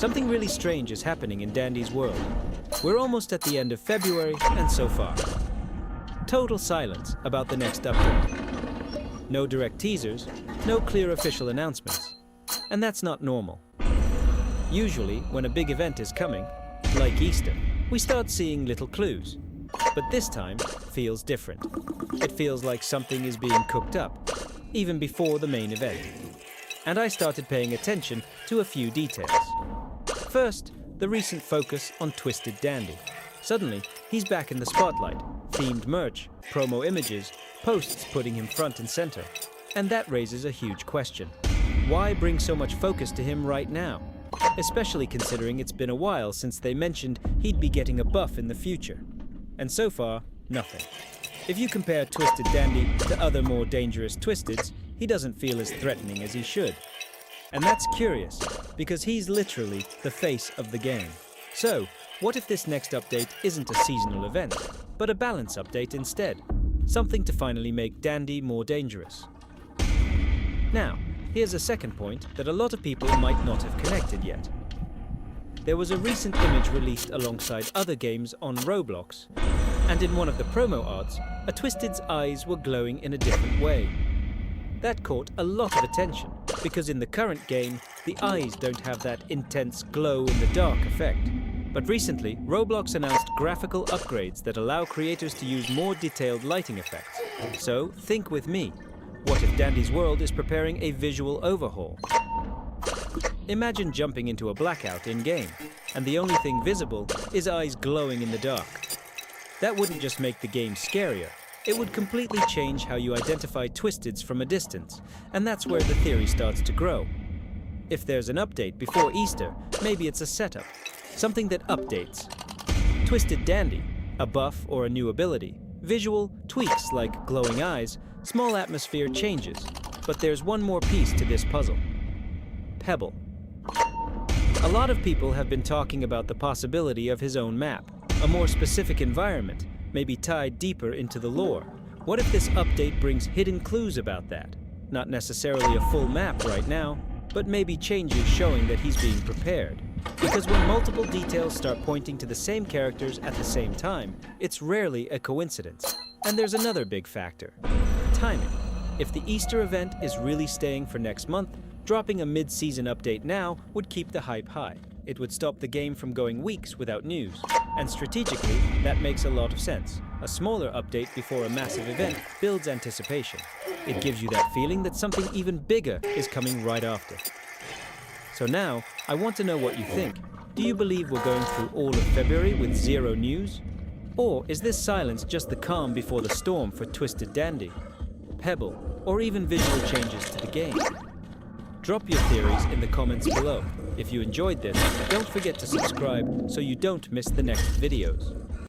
Something really strange is happening in Dandy's world. We're almost at the end of February, and so far, total silence about the next update. No direct teasers, no clear official announcements. And that's not normal. Usually, when a big event is coming, like Easter, we start seeing little clues. But this time feels different. It feels like something is being cooked up, even before the main event. And I started paying attention to a few details. First, the recent focus on Twisted Dandy. Suddenly, he's back in the spotlight. Themed merch, promo images, posts putting him front and center. And that raises a huge question. Why bring so much focus to him right now? Especially considering it's been a while since they mentioned he'd be getting a buff in the future. And so far, nothing. If you compare Twisted Dandy to other more dangerous Twisteds, he doesn't feel as threatening as he should. And that's curious, because he's literally the face of the game. So, what if this next update isn't a seasonal event, but a balance update instead? Something to finally make Dandy more dangerous. Now, here's a second point that a lot of people might not have connected yet. There was a recent image released alongside other games on Roblox, and in one of the promo arts, a Twisted's eyes were glowing in a different way. That caught a lot of attention, because in the current game, the eyes don't have that intense glow-in-the-dark effect. But recently, Roblox announced graphical upgrades that allow creators to use more detailed lighting effects. So, think with me. What if Dandy's world is preparing a visual overhaul? Imagine jumping into a blackout in-game, and the only thing visible is eyes glowing in the dark. That wouldn't just make the game scarier, it would completely change how you identify Twisteds from a distance, and that's where the theory starts to grow. If there's an update before Easter, maybe it's a setup, something that updates. Twisted Dandy, a buff or a new ability, visual tweaks like glowing eyes, small atmosphere changes. But there's one more piece to this puzzle. Pebble. A lot of people have been talking about the possibility of his own map, a more specific environment, maybe tied deeper into the lore. What if this update brings hidden clues about that? Not necessarily a full map right now, but maybe changes showing that he's being prepared. Because when multiple details start pointing to the same characters at the same time, it's rarely a coincidence. And there's another big factor. Timing. If the Easter event is really staying for next month, dropping a mid-season update now would keep the hype high. It would stop the game from going weeks without news. And strategically, that makes a lot of sense. A smaller update before a massive event builds anticipation. It gives you that feeling that something even bigger is coming right after. So now, I want to know what you think. Do you believe we're going through all of February with zero news? Or is this silence just the calm before the storm for Twisted Dandy, Pebble, or even visual changes to the game? Drop your theories in the comments below. If you enjoyed this, don't forget to subscribe so you don't miss the next videos.